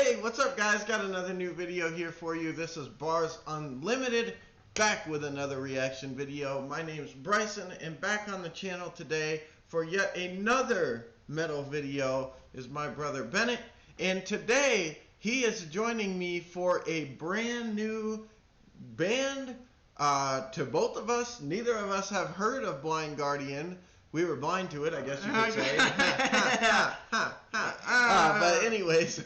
Hey, what's up guys? Got another new video here for you. This is Bars Unlimited, back with another reaction video. My name's Bryson, and back on the channel today for yet another metal video is my brother Bennett. And today, he is joining me for a brand new band. To both of us, neither of us have heard of Blind Guardian. We were blind to it, I guess you could say. But anyways,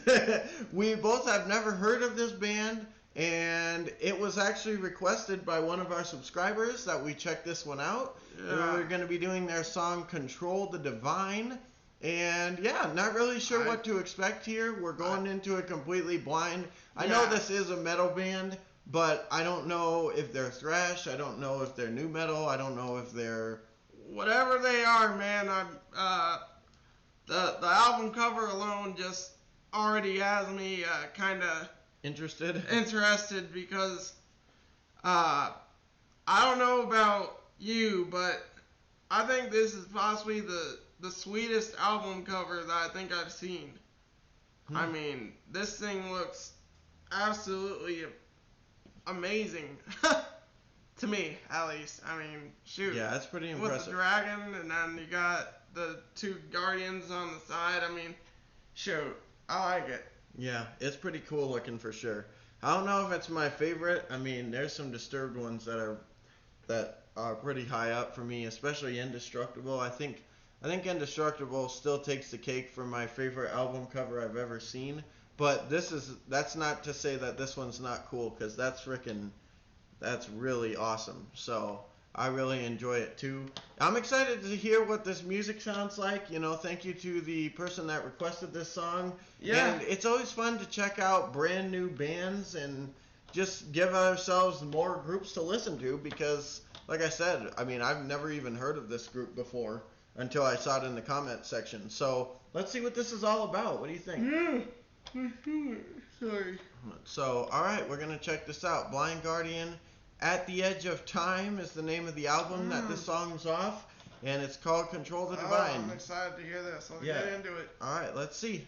we both have never heard of this band, and it was actually requested by one of our subscribers that we check this one out. Yeah. We're going to be doing their song Control the Divine, and yeah, not really sure what to expect here. We're going into it completely blind. I know this is a metal band, but I don't know if they're thrash, I don't know if they're new metal, I don't know if they're... Whatever they are, man, the album cover alone just already has me kind of interested because I don't know about you, but I think this is possibly the sweetest album cover that I think I've seen. I mean, this thing looks absolutely amazing. To me, at least. I mean, shoot. Yeah, that's pretty impressive. With the dragon, and then you got the two guardians on the side. I mean, shoot. I like it. Yeah, it's pretty cool looking for sure. I don't know if it's my favorite. I mean, there's some Disturbed ones that are pretty high up for me, especially Indestructible. I think Indestructible still takes the cake for my favorite album cover I've ever seen. But that's not to say that this one's not cool, because that's really awesome. So I really enjoy it too. I'm excited to hear what this music sounds like. You know, thank you to the person that requested this song. Yeah. And it's always fun to check out brand new bands and just give ourselves more groups to listen to, because like I said, I mean, I've never even heard of this group before until I saw it in the comment section. So let's see what this is all about. What do you think? Sorry. So, alright, we're going to check this out. Blind Guardian, At the Edge of Time is the name of the album that this song's off, and it's called Control the Divine. I'm excited to hear this. Let's get into it. Alright, let's see.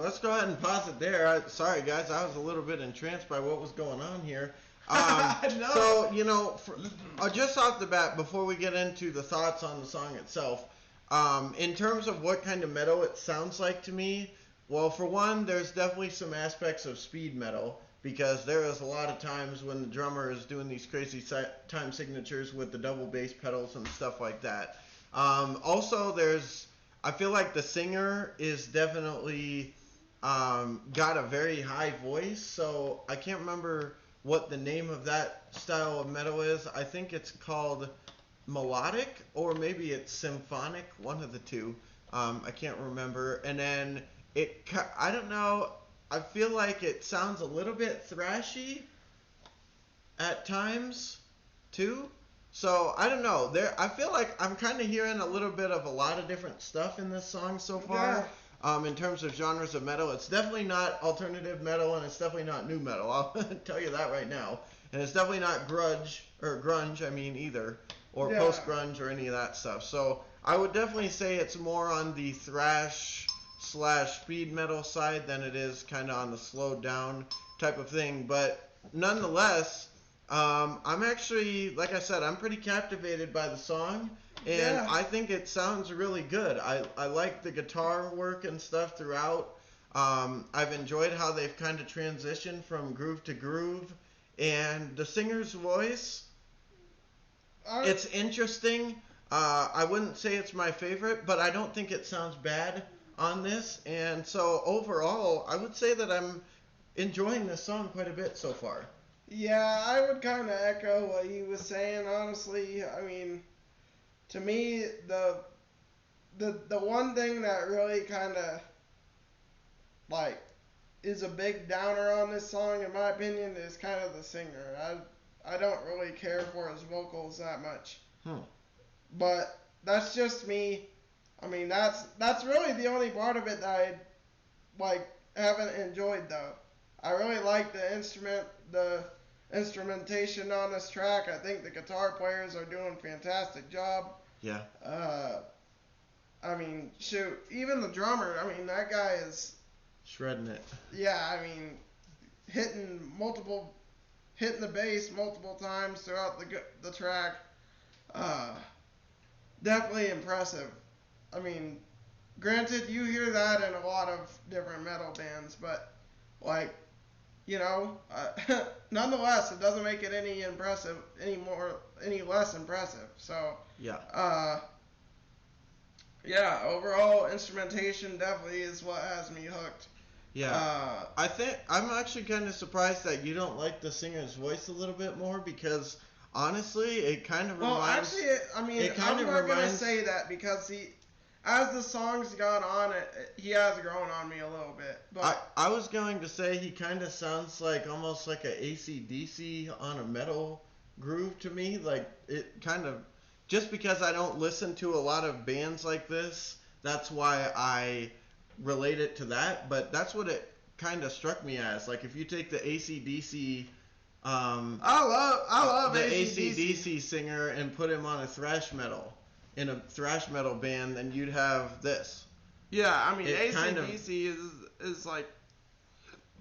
Let's go ahead and pause it there. Sorry guys, I was a little bit entranced by what was going on here. No. So, just off the bat, before we get into the thoughts on the song itself, in terms of what kind of metal it sounds like to me, well, for one, there's definitely some aspects of speed metal, because there is a lot of times when the drummer is doing these crazy time signatures with the double bass pedals and stuff like that. Also, I feel like the singer is definitely got a very high voice, so I can't remember what the name of that style of metal is. I think it's called melodic, or maybe it's symphonic, one of the two. I can't remember. And then I don't know, I feel like it sounds a little bit thrashy at times too. So I don't know. I feel like I'm kind of hearing a little bit of a lot of different stuff in this song so far. Yeah. In terms of genres of metal, it's definitely not alternative metal, and it's definitely not new metal. I'll tell you that right now. And it's definitely not grunge. I mean, either, or post grunge or any of that stuff. So I would definitely say it's more on the thrash / speed metal side than it is kind of on the slowed down type of thing. But nonetheless, I'm actually, like I said, I'm pretty captivated by the song, and I think it sounds really good. I like the guitar work and stuff throughout. I've enjoyed how they've kind of transitioned from groove to groove, and the singer's voice, it's interesting. I wouldn't say it's my favorite, but I don't think it sounds bad on this, and so overall, I would say that I'm enjoying this song quite a bit so far. Yeah, I would kind of echo what he was saying, honestly. I mean, to me, the one thing that really kind of, like, is a big downer on this song, in my opinion, is kind of the singer. I don't really care for his vocals that much. But that's just me. I mean, that's really the only part of it that I, haven't enjoyed, though. I really like the instrumentation on this track. I think the guitar players are doing a fantastic job. Yeah. I mean, shoot, even the drummer, I mean, that guy is shredding it. Yeah, I mean, hitting the bass multiple times throughout the track. Definitely impressive. I mean, granted, you hear that in a lot of different metal bands, but nonetheless, it doesn't make it any less impressive. So overall instrumentation definitely is what has me hooked. Yeah, I think I'm actually kind of surprised that you don't like the singer's voice a little bit more, because honestly, it kind of reminds. Well, actually, I'm not gonna say that, because as the song's gone on, he has grown on me a little bit. But I was going to say he kind of sounds like almost like a AC/DC on a metal groove to me. Like, it kind of, just because I don't listen to a lot of bands like this, that's why I relate it to that. But that's what it kind of struck me as. Like, if you take the AC/DC, I love the AC/DC. AC/DC singer and put him on a thrash metal. In a thrash metal band, then you'd have this. Yeah, I mean, AC/DC is like.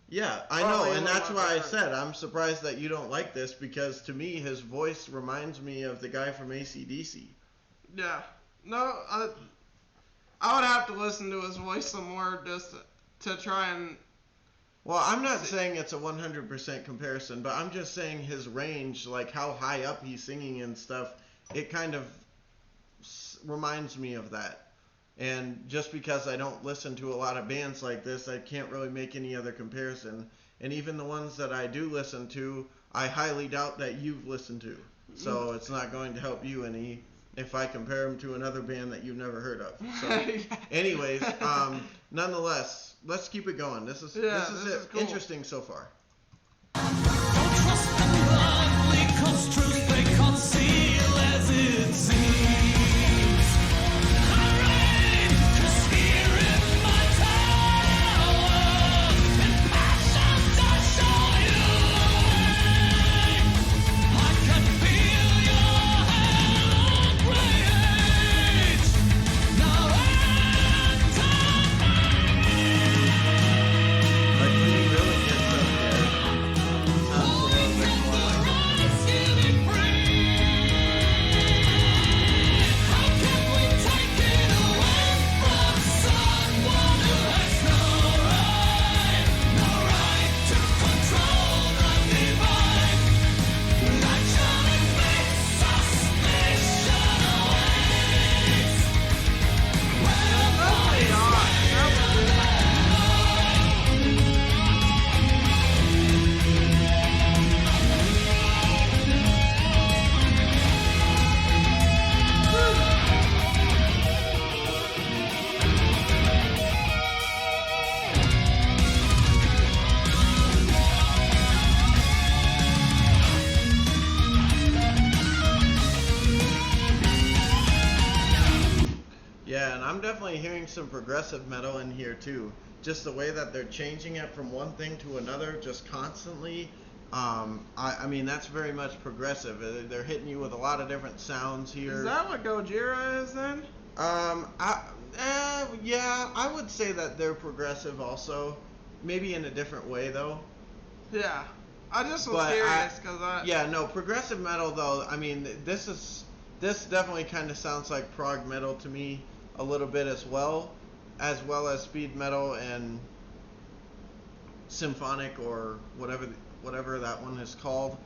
Yeah, I know, and that's why I said I'm surprised that you don't like this, because to me his voice reminds me of the guy from AC/DC. Yeah, no, I would have to listen to his voice some more just to try and. Well, I'm not saying it's a 100% comparison, but I'm just saying his range, like how high up he's singing and stuff, it kind of reminds me of that. And just because I don't listen to a lot of bands like this, I can't really make any other comparison. And even the ones that I do listen to, I highly doubt that you've listened to. So it's not going to help you any if I compare them to another band that you've never heard of. So anyways, nonetheless, let's keep it going. This is cool. Interesting so far. Don't trust them blindly, 'cause truth they conceal as it seems. Like, when he really gets up there, it sounds a little bit more like definitely hearing some progressive metal in here too. Just the way that they're changing it from one thing to another just constantly. I mean, that's very much progressive. They're hitting you with a lot of different sounds here. Is that what Gojira is then? Yeah, I would say that they're progressive also. Maybe in a different way though. Yeah. I just was curious because Yeah, no, progressive metal though. I mean, this definitely kind of sounds like prog metal to me a little bit as well as speed metal and symphonic or whatever that one is called.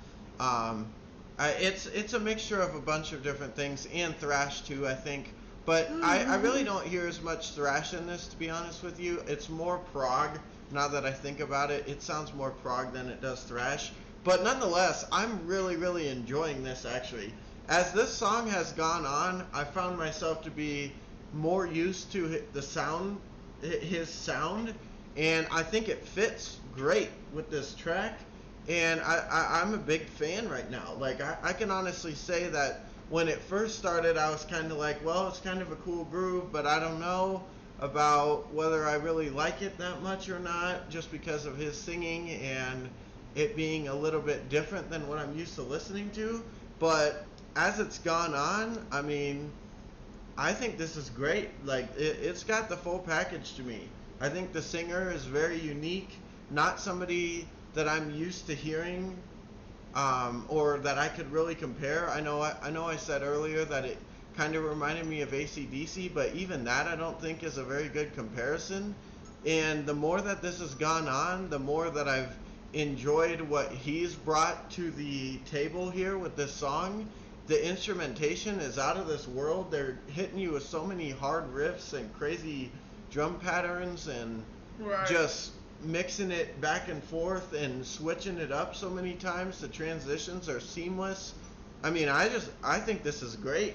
It's a mixture of a bunch of different things and thrash too, I think. But I really don't hear as much thrash in this, to be honest with you. It's more prog. Now that I think about it, it sounds more prog than it does thrash. But nonetheless, I'm really, really enjoying this actually. As this song has gone on, I found myself to be more used to the sound, his sound, and I think it fits great with this track. And I'm a big fan right now. Like, I can honestly say that when it first started, I was kind of like, well, it's kind of a cool groove, but I don't know about whether I really like it that much or not, just because of his singing and it being a little bit different than what I'm used to listening to. But as it's gone on, I mean, I think this is great. Like, it's got the full package to me. I think the singer is very unique, not somebody that I'm used to hearing, or that I could really compare. I know I said earlier that it kind of reminded me of AC/DC, but even that I don't think is a very good comparison. And the more that this has gone on, the more that I've enjoyed what he's brought to the table here with this song. The instrumentation is out of this world. They're hitting you with so many hard riffs and crazy drum patterns and just mixing it back and forth and switching it up so many times. The transitions are seamless. I mean, I think this is great.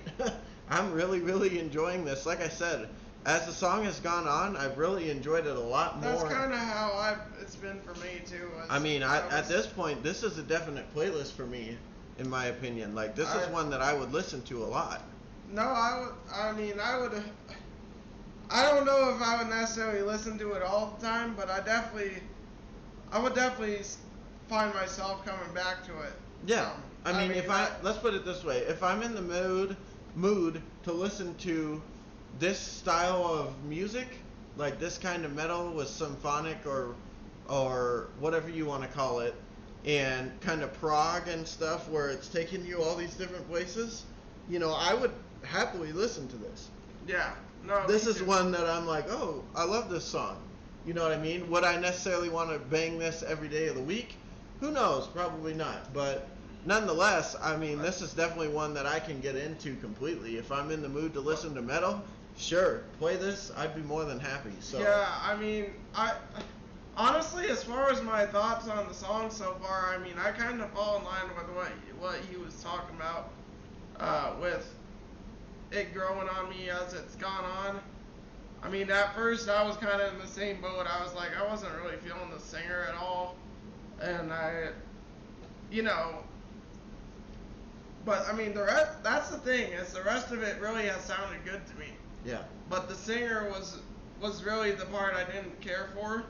I'm really, really enjoying this. Like I said, as the song has gone on, I've really enjoyed it a lot more. That's kind of how it's been for me too. I mean, at this point, this is a definite playlist for me, in my opinion. Like, this is one that I would listen to a lot. No, I don't know if I would necessarily listen to it all the time, but I would definitely find myself coming back to it. Yeah. I mean, let's put it this way. If I'm in the mood to listen to this style of music, like this kind of metal with symphonic or whatever you want to call it, and kind of prog and stuff where it's taking you all these different places, I would happily listen to this. Yeah. No. This is one that I'm like, oh, I love this song. You know what I mean? Would I necessarily want to bang this every day of the week? Who knows? Probably not. But nonetheless, I mean, this is definitely one that I can get into completely. If I'm in the mood to listen to metal, sure, play this. I'd be more than happy. So yeah, I mean, I honestly, as far as my thoughts on the song so far, I mean, I kind of fall in line with what he was talking about with it growing on me as it's gone on. I mean, at first I was kind of in the same boat. I was like, I wasn't really feeling the singer at all, and but I mean, that's the thing, is the rest of it really has sounded good to me. Yeah. But the singer was really the part I didn't care for.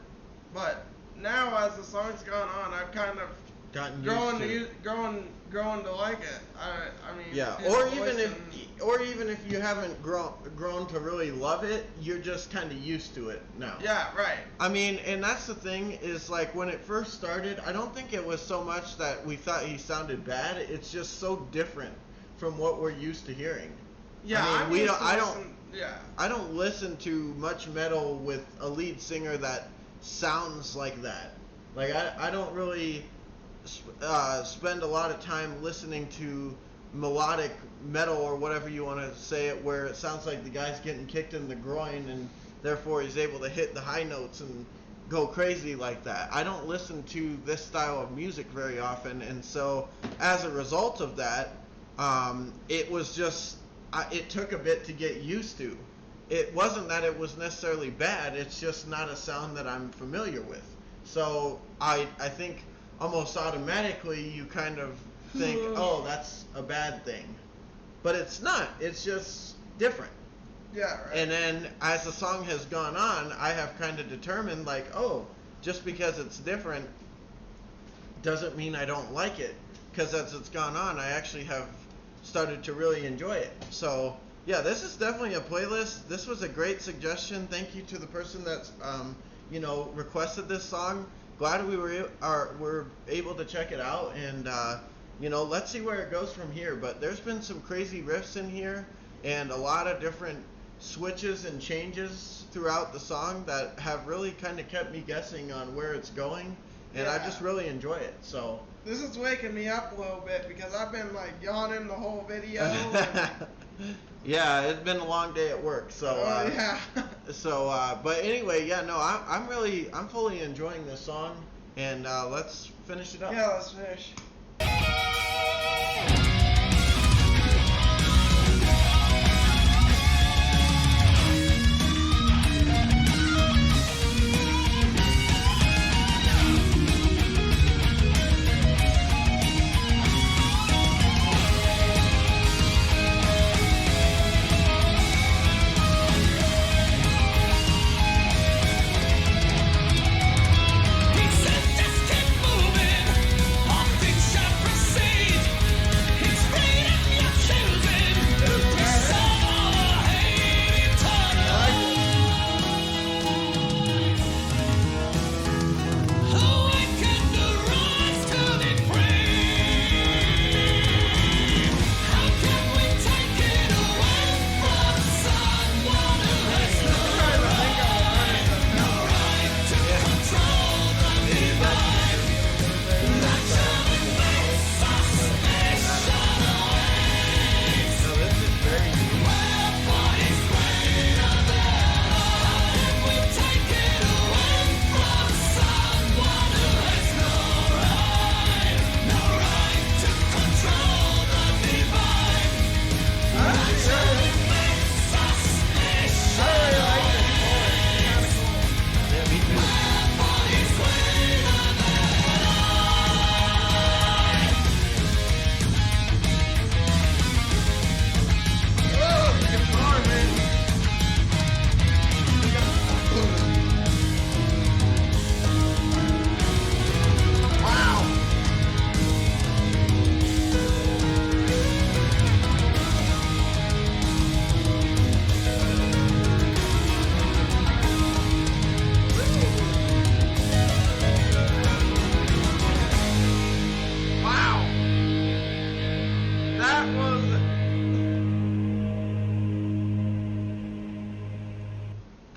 But now as the song's gone on, I've kind of gotten grown to like it. I mean, yeah. Or even if you haven't grown to really love it, you're just kind of used to it now. Yeah, right. I mean, and that's the thing, is like when it first started, I don't think it was so much that we thought he sounded bad. It's just so different from what we're used to hearing. Yeah, I don't listen to much metal with a lead singer that sounds like that. Like, I don't really spend a lot of time listening to melodic metal or whatever you want to say it, where it sounds like the guy's getting kicked in the groin and therefore he's able to hit the high notes and go crazy like that. I don't listen to this style of music very often, and so as a result of that, it was just it took a bit to get used to. It wasn't that it was necessarily bad, it's just not a sound that I'm familiar with. So I think almost automatically you kind of think, oh, that's a bad thing. But it's not. It's just different. Yeah, right. And then as the song has gone on, I have kind of determined, like, oh, just because it's different doesn't mean I don't like it. Because as it's gone on, I actually have started to really enjoy it. So, yeah, this is definitely a playlist. This was a great suggestion. Thank you to the person that's, requested this song. Glad we were able to check it out. And, let's see where it goes from here. But there's been some crazy riffs in here and a lot of different switches and changes throughout the song that have really kind of kept me guessing on where it's going, and I just really enjoy it. So this is waking me up a little bit because I've been like yawning the whole video. And yeah, it's been a long day at work. So yeah. But anyway, yeah, no, I'm fully enjoying this song, and let's finish it up. Yeah, let's finish. Just keep moving, all things shall proceed.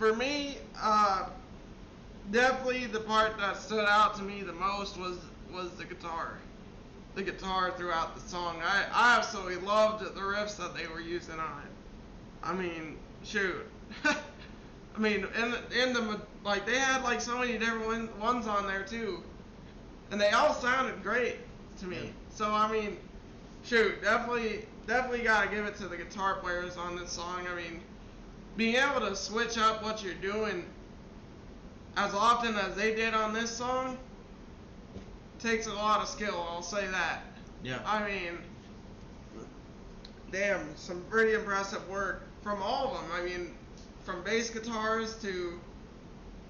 for me, definitely the part that stood out to me the most was the guitar. The guitar throughout the song. I absolutely loved the riffs that they were using on it. I mean, shoot. I mean, in the like they had like so many different ones on there too, and they all sounded great to me. So I mean, shoot, definitely gotta give it to the guitar players on this song. I mean, being able to switch up what you're doing as often as they did on this song takes a lot of skill. I'll say that. Yeah. I mean, damn, some pretty impressive work from all of them. I mean, from bass guitars to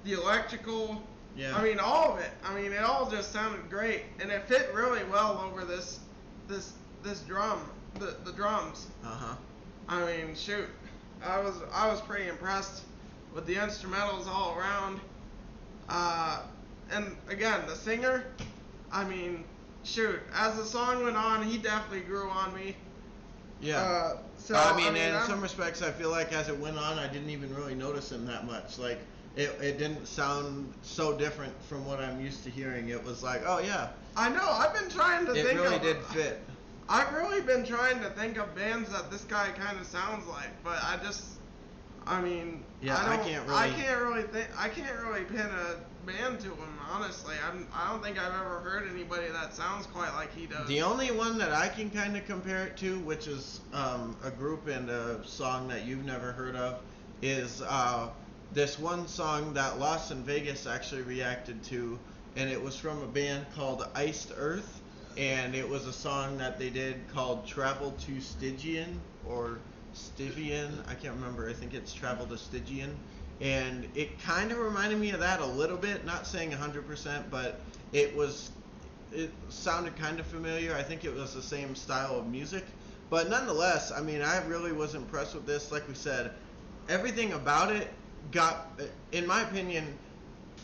the electrical. Yeah. I mean, all of it. I mean, it all just sounded great, and it fit really well over this drum, the drums. Uh-huh. I mean, shoot, I was pretty impressed with the instrumentals all around. And again, the singer, I mean, shoot, as the song went on, he definitely grew on me. Yeah. So I mean, in some respects, I feel like as it went on, I didn't even really notice him that much. Like, it didn't sound so different from what I'm used to hearing. It was like, oh yeah. I know. I've been trying to think It really of. did fit. I've really been trying to think of bands that this guy kind of sounds like, but I mean, Yeah, I can't really pin a band to him, honestly. I don't think I've ever heard anybody that sounds quite like he does. The only one that I can kind of compare it to, which is a group and a song that you've never heard of, is this one song that Lost in Vegas actually reacted to, and it was from a band called Iced Earth, and it was a song that they did called Travel to Stygian, or Stygian. I can't remember. I think it's Travel to Stygian. And it kind of reminded me of that a little bit. Not saying 100%, but it sounded kind of familiar. I think it was the same style of music. But nonetheless, I mean, I really was impressed with this. Like we said, everything about it in my opinion,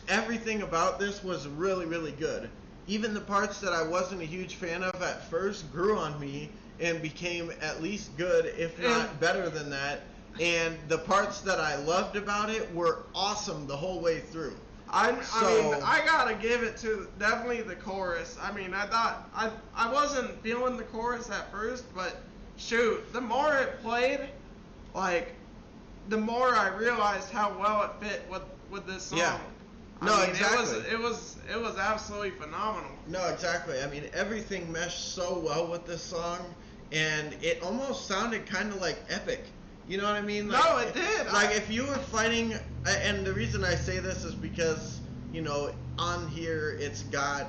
everything about this was really, really good. Even the parts that I wasn't a huge fan of at first grew on me and became at least good, if not better than that. And the parts that I loved about it were awesome the whole way through. I mean, I gotta give it to definitely the chorus. I mean, I thought I wasn't feeling the chorus at first, but shoot, the more it played, like, the more I realized how well it fit with this song. Yeah. No, I mean, exactly. It was absolutely phenomenal. No, exactly. I mean, everything meshed so well with this song, and it almost sounded kind of like epic. You know what I mean? Like, no, it did. Like, if you were fighting, and the reason I say this is because, you know, on here it's got,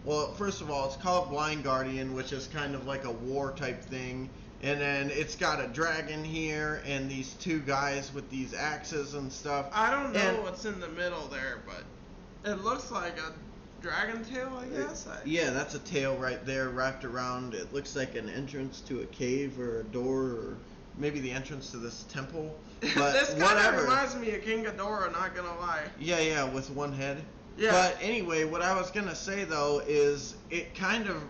well, first of all, it's called Blind Guardian, which is kind of like a war type thing. And then it's got a dragon here, and these two guys with these axes and stuff. I don't know what's in the middle there, but it looks like a dragon tail, I guess. Yeah, that's a tail right there wrapped around. It looks like an entrance to a cave or a door, or maybe the entrance to this temple. But this kind of reminds me of King Ghidorah, not gonna lie. Yeah, with one head. Yeah. But anyway, what I was gonna say though is it kind of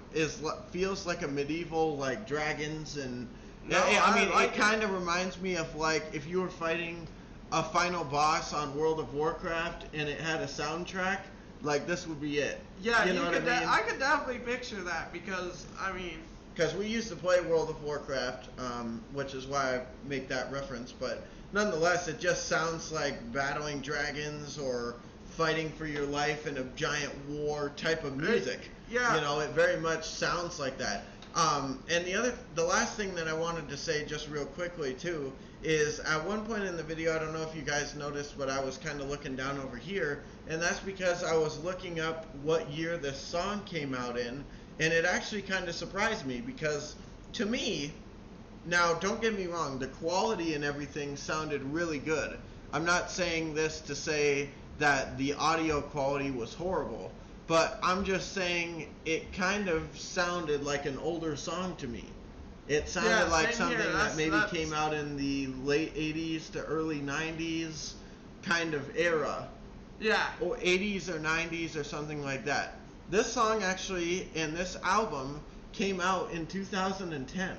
feels like a medieval, like, dragons and. No, I mean, like it kind of reminds me of, like, if you were fighting a final boss on World of Warcraft and it had a soundtrack, like, this would be it. Yeah, you know what I mean? I could definitely picture that because, I mean. Because we used to play World of Warcraft, which is why I make that reference, but nonetheless, it just sounds like battling dragons or fighting for your life in a giant war type of music. Yeah. You know, it very much sounds like that. And the last thing that I wanted to say just real quickly too is at one point in the video, I don't know if you guys noticed, but I was kind of looking down over here, and that's because I was looking up what year this song came out in, and it actually kind of surprised me because to me, now don't get me wrong, the quality and everything sounded really good. I'm not saying this to say that the audio quality was horrible. But I'm just saying it kind of sounded like an older song to me. It sounded like something that maybe came out in the late 80s to early 90s kind of era. Yeah. Or 80s or 90s or something like that. This song actually, and this album, came out in 2010.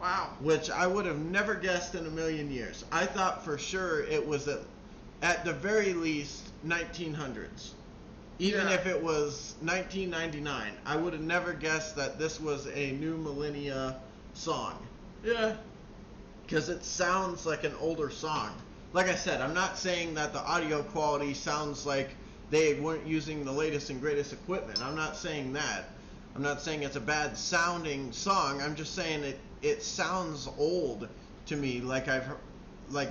Wow. Which I would have never guessed in a million years. I thought for sure it was at the very least 1900s. Even if it was 1999, I would have never guessed that this was a new millennia song. Yeah. Because it sounds like an older song. Like I said, I'm not saying that the audio quality sounds like they weren't using the latest and greatest equipment. I'm not saying that. I'm not saying it's a bad sounding song. I'm just saying it sounds old to me. Like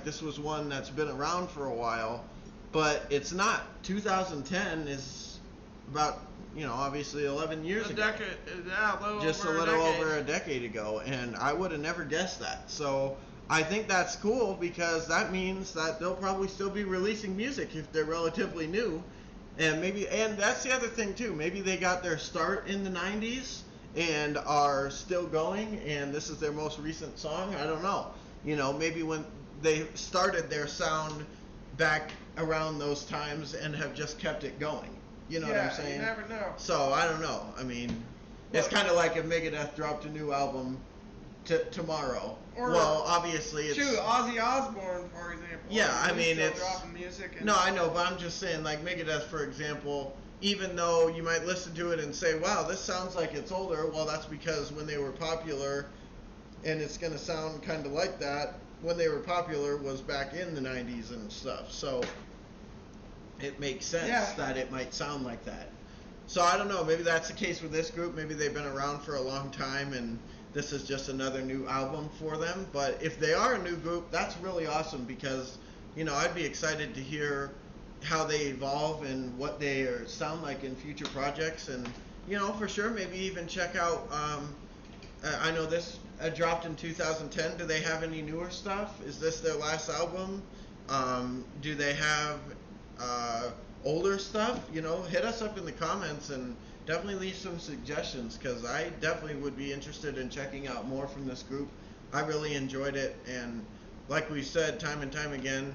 this was one that's been around for a while. But it's not. 2010 is about, you know, obviously 11 years ago. Just a little over a decade ago, and I would have never guessed that. So I think that's cool because that means that they'll probably still be releasing music if they're relatively new. And that's the other thing too. Maybe they got their start in the 90s and are still going, and this is their most recent song. I don't know. You know, maybe when they started their sound back around those times and have just kept it going. You know what I'm saying? You never know. So I don't know. I mean, it's kind of like if Megadeth dropped a new album tomorrow. Well, obviously it's... Shoot, Ozzy Osbourne, for example. Yeah, I mean, still it's... dropping music. No, I know, but I'm just saying, like Megadeth, for example, even though you might listen to it and say, wow, this sounds like it's older, well, that's because when they were popular, and it's going to sound kind of like that, when they were popular was back in the 90s and stuff. So it makes sense that it might sound like that. So I don't know, maybe that's the case with this group. Maybe they've been around for a long time and this is just another new album for them. But if they are a new group, that's really awesome because, you know, I'd be excited to hear how they evolve and what they sound like in future projects. And, you know, for sure, maybe even check out, I know this dropped in 2010. Do they have any newer stuff? Is this their last album? Do they have older stuff? You know, hit us up in the comments and definitely leave some suggestions, because I definitely would be interested in checking out more from this group. I really enjoyed it, and like we said time and time again,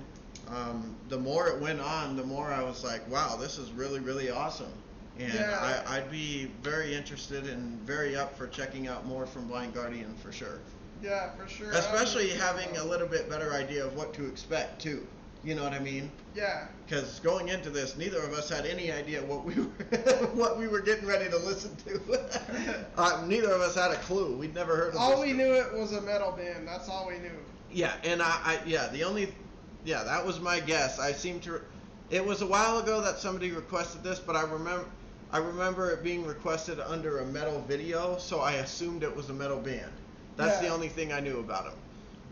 the more it went on, the more I was like, wow, this is really, really awesome. And Yeah. I'd be very interested and very up for checking out more from Blind Guardian for sure. Yeah, for sure. Especially having a little bit better idea of what to expect too. You know what I mean? Yeah. Because going into this, neither of us had any idea what we were what we were getting ready to listen to. Neither of us had a clue. We'd never heard of All this we group. knew it was a metal band. That's all we knew. Yeah, and that was my guess. It was a while ago that somebody requested this, but I remember it being requested under a metal video, so I assumed it was a metal band. That's the Yeah. only thing I knew about them.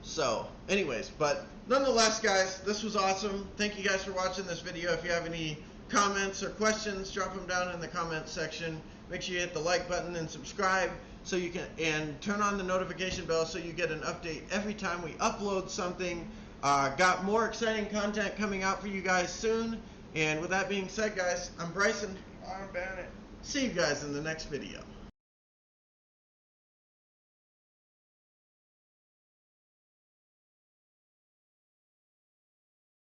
So, anyways, but nonetheless, guys, this was awesome. Thank you guys for watching this video. If you have any comments or questions, drop them down in the comments section. Make sure you hit the like button and subscribe so you can, and turn on the notification bell so you get an update every time we upload something. Got more exciting content coming out for you guys soon. And with that being said, guys, I'm Bryson. I'm Bennett. See you guys in the next video.